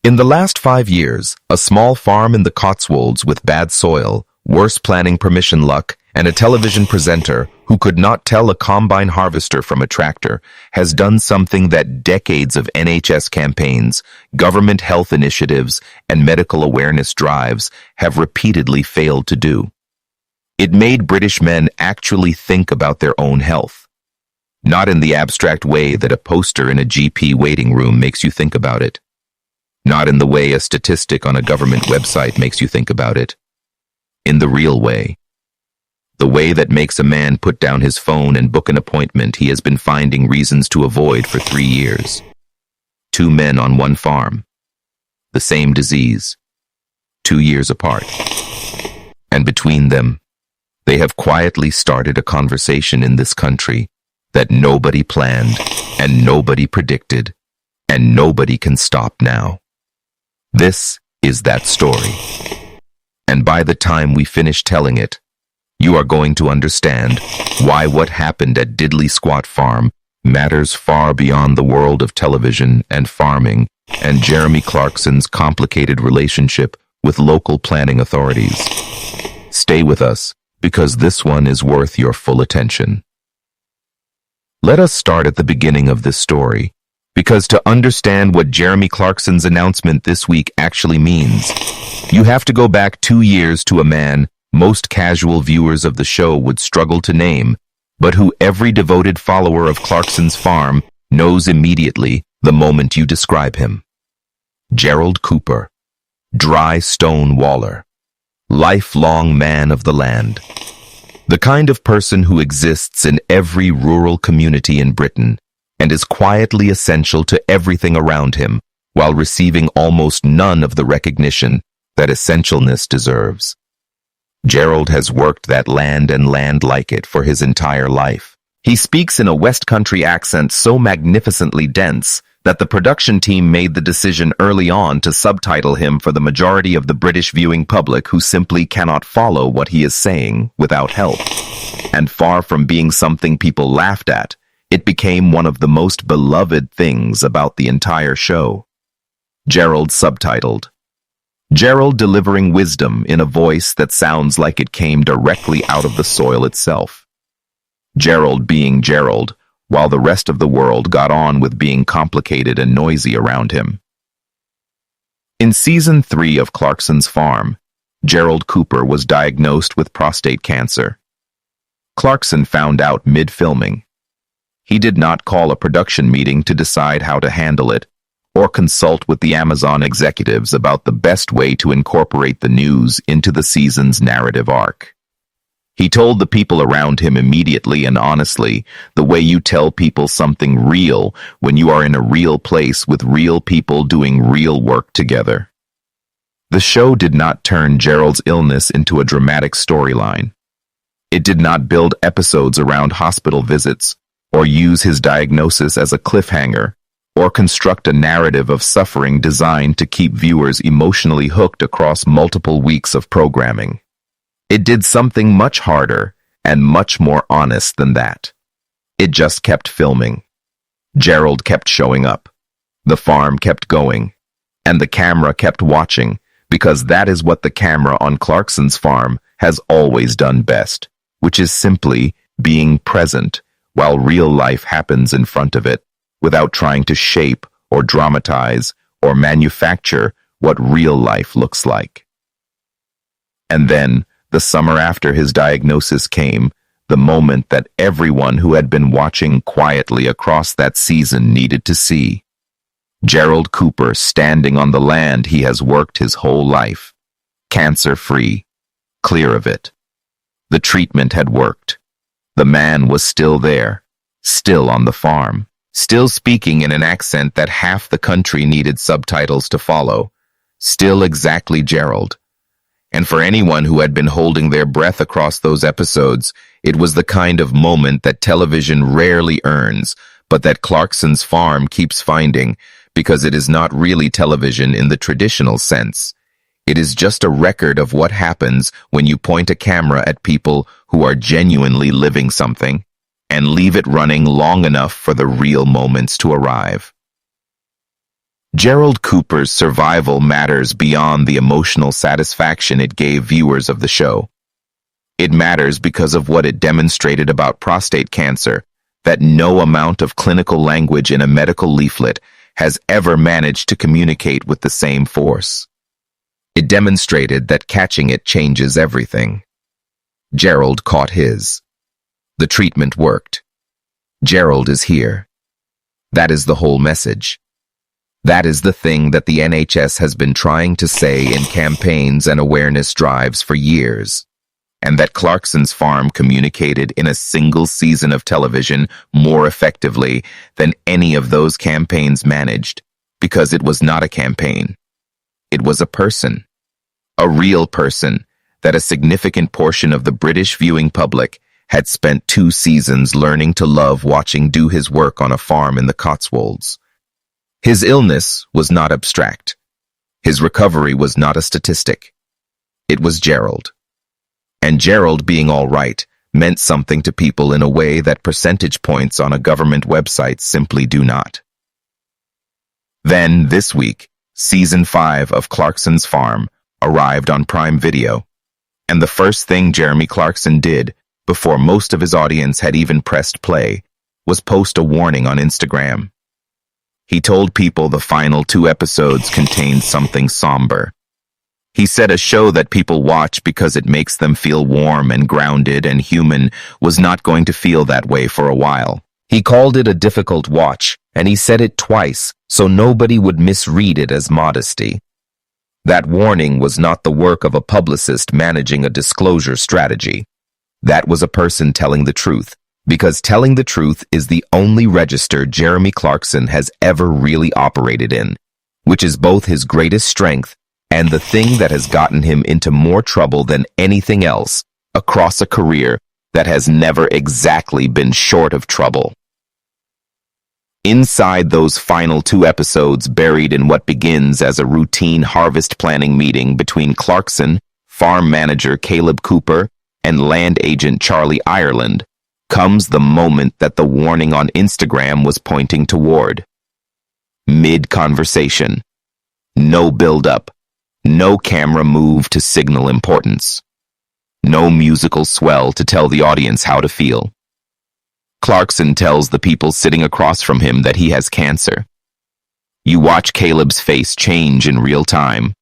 In the last 5 years, a small farm in the Cotswolds with bad soil, worse planning permission luck, and a television presenter who could not tell a combine harvester from a tractor has done something that decades of NHS campaigns, government health initiatives, and medical awareness drives have repeatedly failed to do. It made British men actually think about their own health. Not in the abstract way that a poster in a GP waiting room makes you think about it. Not in the way a statistic on a government website makes you think about it. In the real way. The way that makes a man put down his phone and book an appointment he has been finding reasons to avoid for 3 years. 2 men on one farm. The same disease. 2 years apart. And between them, they have quietly started a conversation in this country that nobody planned and nobody predicted and nobody can stop now. This is that story. And by the time we finish telling it, you are going to understand why what happened at Diddley Squat Farm matters far beyond the world of television and farming and Jeremy Clarkson's complicated relationship with local planning authorities. Stay with us, because this one is worth your full attention. Let us start at the beginning of this story, because to understand what Jeremy Clarkson's announcement this week actually means, you have to go back 2 years to a man most casual viewers of the show would struggle to name, but who every devoted follower of Clarkson's farm knows immediately the moment you describe him. Gerald Cooper, dry stone waller, lifelong man of the land. The kind of person who exists in every rural community in Britain and is quietly essential to everything around him while receiving almost none of the recognition that essentialness deserves. Gerald has worked that land and land like it for his entire life. He speaks in a West Country accent so magnificently dense that the production team made the decision early on to subtitle him for the majority of the British viewing public who simply cannot follow what he is saying without help. And far from being something people laughed at, it became one of the most beloved things about the entire show. Gerald subtitled. Gerald delivering wisdom in a voice that sounds like it came directly out of the soil itself. Gerald being Gerald, while the rest of the world got on with being complicated and noisy around him. In Season 3 of Clarkson's Farm, Gerald Cooper was diagnosed with prostate cancer. Clarkson found out mid-filming. He did not call a production meeting to decide how to handle it, or consult with the Amazon executives about the best way to incorporate the news into the season's narrative arc. He told the people around him immediately and honestly, the way you tell people something real when you are in a real place with real people doing real work together. The show did not turn Gerald's illness into a dramatic storyline. It did not build episodes around hospital visits, or use his diagnosis as a cliffhanger, or construct a narrative of suffering designed to keep viewers emotionally hooked across multiple weeks of programming. It did something much harder and much more honest than that. It just kept filming. Gerald kept showing up. The farm kept going. And the camera kept watching, because that is what the camera on Clarkson's farm has always done best, which is simply being present while real life happens in front of it, without trying to shape or dramatize or manufacture what real life looks like. And then, the summer after his diagnosis came, the moment that everyone who had been watching quietly across that season needed to see. Gerald Cooper standing on the land he has worked his whole life, cancer-free, clear of it. The treatment had worked. The man was still there, still on the farm. Still speaking in an accent that half the country needed subtitles to follow. Still exactly Gerald. And for anyone who had been holding their breath across those episodes, it was the kind of moment that television rarely earns, but that Clarkson's Farm keeps finding, because it is not really television in the traditional sense. It is just a record of what happens when you point a camera at people who are genuinely living something, and leave it running long enough for the real moments to arrive. Gerald Cooper's survival matters beyond the emotional satisfaction it gave viewers of the show. It matters because of what it demonstrated about prostate cancer, that no amount of clinical language in a medical leaflet has ever managed to communicate with the same force. It demonstrated that catching it changes everything. Gerald caught his. The treatment worked. Gerald is here. That is the whole message. That is the thing that the NHS has been trying to say in campaigns and awareness drives for years, and that Clarkson's farm communicated in a single season of television more effectively than any of those campaigns managed, because it was not a campaign. It was a person, a real person, that a significant portion of the British viewing public had spent 2 seasons learning to love watching do his work on a farm in the Cotswolds. His illness was not abstract. His recovery was not a statistic. It was Gerald. And Gerald being all right meant something to people in a way that percentage points on a government website simply do not. Then, this week, Season 5 of Clarkson's Farm arrived on Prime Video, and the first thing Jeremy Clarkson did, before most of his audience had even pressed play, was post a warning on Instagram. He told people the final 2 episodes contained something somber. He said a show that people watch because it makes them feel warm and grounded and human was not going to feel that way for a while. He called it a difficult watch, and he said it twice so nobody would misread it as modesty. That warning was not the work of a publicist managing a disclosure strategy. That was a person telling the truth, because telling the truth is the only register Jeremy Clarkson has ever really operated in, which is both his greatest strength and the thing that has gotten him into more trouble than anything else across a career that has never exactly been short of trouble. Inside those final 2 episodes, buried in what begins as a routine harvest planning meeting between Clarkson, farm manager Caleb Cooper, and land agent Charlie Ireland, comes the moment that the warning on Instagram was pointing toward. Mid-conversation. No build-up. No camera move to signal importance. No musical swell to tell the audience how to feel. Clarkson tells the people sitting across from him that he has cancer. You watch Caleb's face change in real time.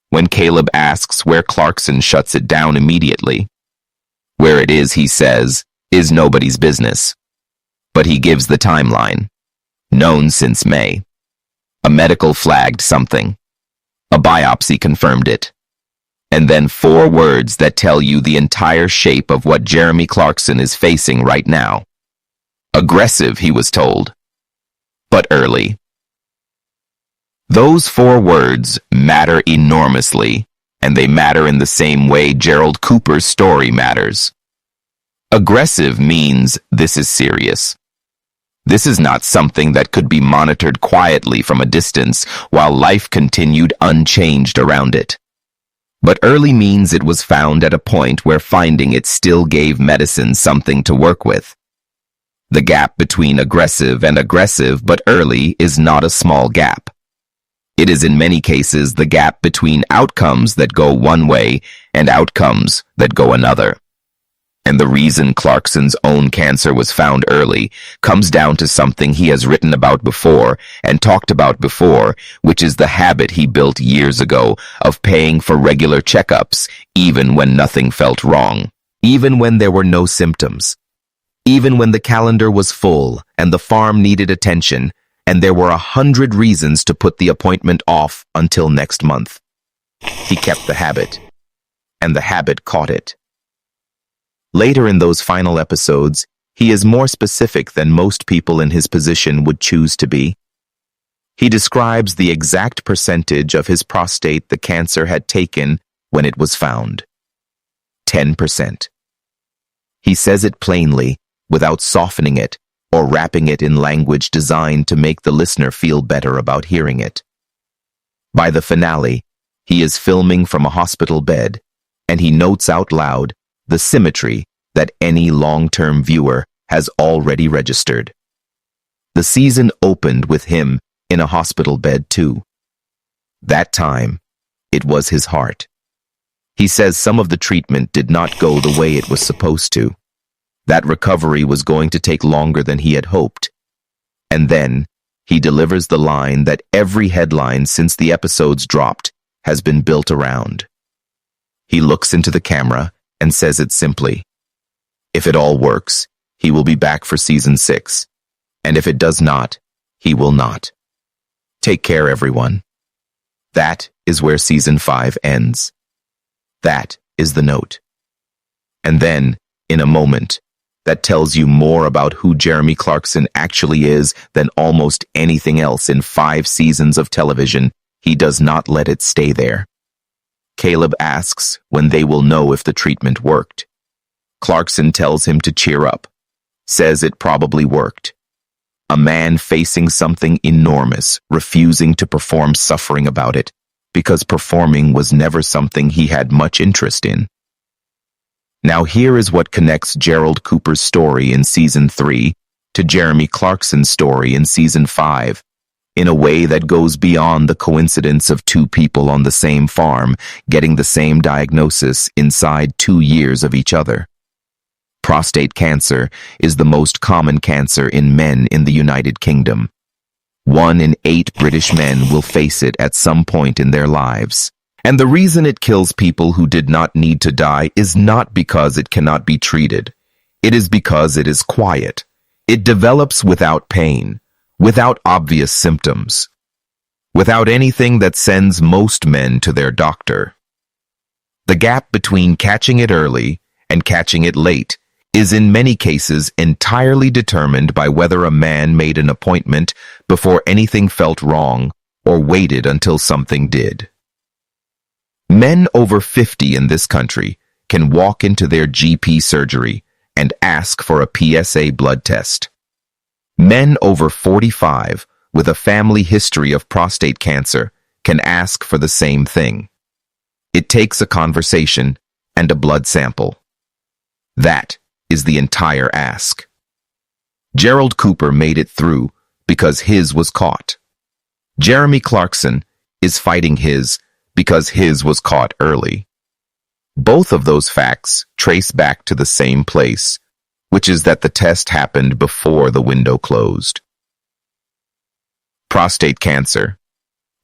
When Caleb asks where Clarkson shuts it down immediately. Where it is, he says, is nobody's business. But he gives the timeline. Known since May. A medical flagged something. A biopsy confirmed it. And then 4 words that tell you the entire shape of what Jeremy Clarkson is facing right now. Aggressive, he was told. But early. Those 4 words matter enormously, and they matter in the same way Gerald Cooper's story matters. Aggressive means this is serious. This is not something that could be monitored quietly from a distance while life continued unchanged around it. But early means it was found at a point where finding it still gave medicine something to work with. The gap between aggressive and aggressive but early is not a small gap. It is in many cases the gap between outcomes that go one way and outcomes that go another. And the reason Clarkson's own cancer was found early comes down to something he has written about before and talked about before, which is the habit he built years ago of paying for regular checkups even when nothing felt wrong, even when there were no symptoms. Even when the calendar was full and the farm needed attention, and there were 100 reasons to put the appointment off until next month. He kept the habit, and the habit caught it. Later in those final episodes, he is more specific than most people in his position would choose to be. He describes the exact percentage of his prostate the cancer had taken when it was found. 10%. He says it plainly, without softening it or wrapping it in language designed to make the listener feel better about hearing it. By the finale, he is filming from a hospital bed, and he notes out loud the symmetry that any long-term viewer has already registered. The season opened with him in a hospital bed too. That time, it was his heart. He says some of the treatment did not go the way it was supposed to. That recovery was going to take longer than he had hoped. And then, he delivers the line that every headline since the episodes dropped has been built around. He looks into the camera and says it simply. If it all works, he will be back for season 6. And if it does not, he will not. Take care, everyone. That is where season 5 ends. That is the note. And then, in a moment, that tells you more about who Jeremy Clarkson actually is than almost anything else in 5 seasons of television. He does not let it stay there. Caleb asks when they will know if the treatment worked. Clarkson tells him to cheer up, says it probably worked. A man facing something enormous, refusing to perform, suffering about it, because performing was never something he had much interest in. Now here is what connects Gerald Cooper's story in season 3 to Jeremy Clarkson's story in season 5, in a way that goes beyond the coincidence of 2 people on the same farm getting the same diagnosis inside 2 years of each other. Prostate cancer is the most common cancer in men in the United Kingdom. 1 in 8 British men will face it at some point in their lives. And the reason it kills people who did not need to die is not because it cannot be treated. It is because it is quiet. It develops without pain, without obvious symptoms, without anything that sends most men to their doctor. The gap between catching it early and catching it late is in many cases entirely determined by whether a man made an appointment before anything felt wrong or waited until something did. Men over 50 in this country can walk into their GP surgery and ask for a PSA blood test. Men over 45 with a family history of prostate cancer can ask for the same thing. It takes a conversation and a blood sample. That is the entire ask. Gerald Cooper made it through because his was caught. Jeremy Clarkson is fighting his because his was caught early. Both of those facts trace back to the same place, which is that the test happened before the window closed. Prostate cancer.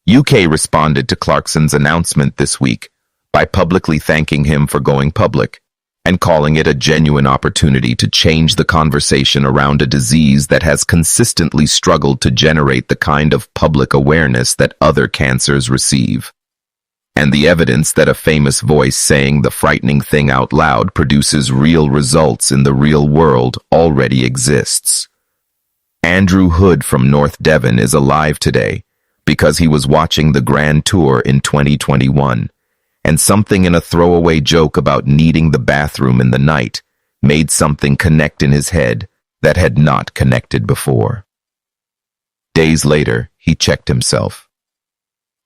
UK responded to Clarkson's announcement this week by publicly thanking him for going public and calling it a genuine opportunity to change the conversation around a disease that has consistently struggled to generate the kind of public awareness that other cancers receive. And the evidence that a famous voice saying the frightening thing out loud produces real results in the real world already exists. Andrew Hood from North Devon is alive today because he was watching the Grand Tour in 2021, and something in a throwaway joke about needing the bathroom in the night made something connect in his head that had not connected before. Days later, he checked himself.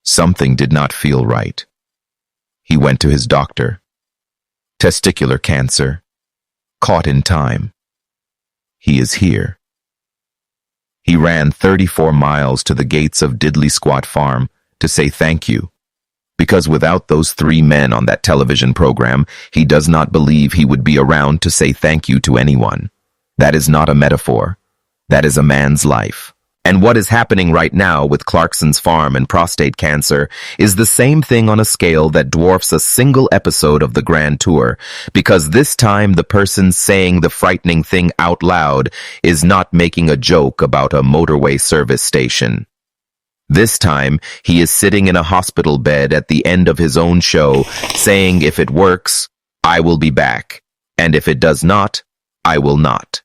Something did not feel right. He went to his doctor. Testicular cancer. Caught in time. He is here. He ran 34 miles to the gates of Diddley Squat Farm to say thank you, because without those 3 men on that television program, he does not believe he would be around to say thank you to anyone. That is not a metaphor. That is a man's life. And what is happening right now with Clarkson's farm and prostate cancer is the same thing on a scale that dwarfs a single episode of the Grand Tour, because this time the person saying the frightening thing out loud is not making a joke about a motorway service station. This time, he is sitting in a hospital bed at the end of his own show, saying if it works, I will be back, and if it does not, I will not.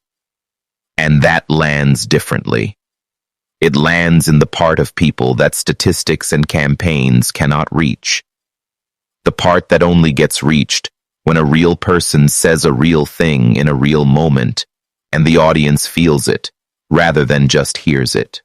And that lands differently. It lands in the part of people that statistics and campaigns cannot reach. The part that only gets reached when a real person says a real thing in a real moment, and the audience feels it, rather than just hears it.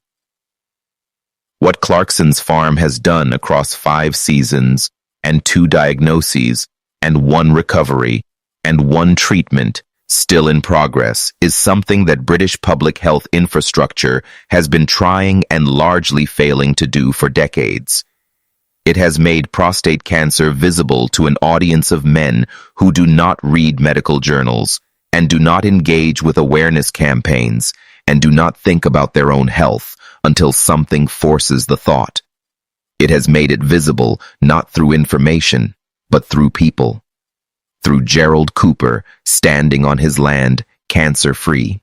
What Clarkson's farm has done across 5 seasons, and 2 diagnoses, and 1 recovery, and 1 treatment, still in progress, is something that British public health infrastructure has been trying and largely failing to do for decades. It has made prostate cancer visible to an audience of men who do not read medical journals and do not engage with awareness campaigns and do not think about their own health until something forces the thought. It has made it visible not through information, but through people. Through Gerald Cooper standing on his land, cancer-free.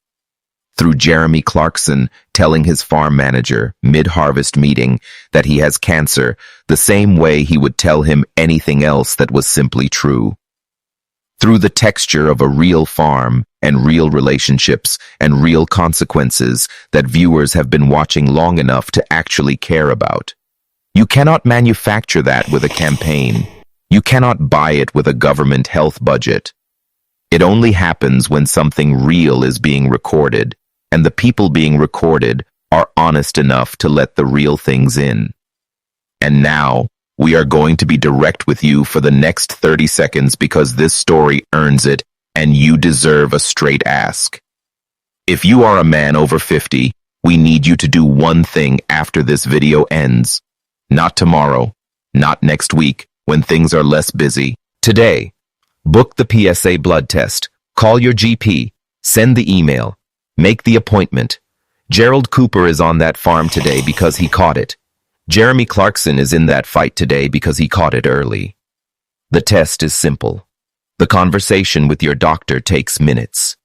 Through Jeremy Clarkson telling his farm manager, mid-harvest meeting, that he has cancer the same way he would tell him anything else that was simply true. Through the texture of a real farm and real relationships and real consequences that viewers have been watching long enough to actually care about. You cannot manufacture that with a campaign. You cannot buy it with a government health budget. It only happens when something real is being recorded, and the people being recorded are honest enough to let the real things in. And now, we are going to be direct with you for the next 30 seconds because this story earns it, and you deserve a straight ask. If you are a man over 50, we need you to do one thing after this video ends. Not tomorrow, not next week, when things are less busy. Today, book the PSA blood test, call your GP, send the email, make the appointment. Gerald Cooper is on that farm today because he caught it. Jeremy Clarkson is in that fight today because he caught it early. The test is simple. The conversation with your doctor takes minutes.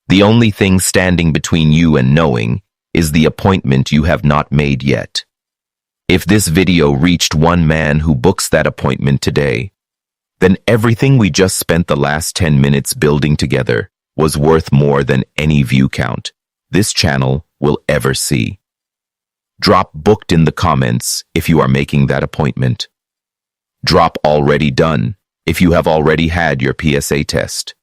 The only thing standing between you and knowing is the appointment you have not made yet. If this video reached one man who books that appointment today, then everything we just spent the last 10 minutes building together was worth more than any view count this channel will ever see. Drop booked in the comments if you are making that appointment. Drop already done if you have already had your PSA test.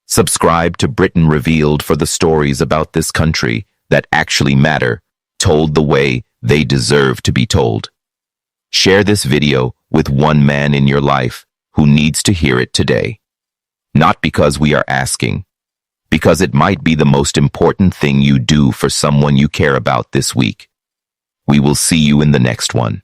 Subscribe to Britain Revealed for the stories about this country that actually matter, told the way they deserve to be told. Share this video with one man in your life who needs to hear it today. Not because we are asking, because it might be the most important thing you do for someone you care about this week. We will see you in the next one.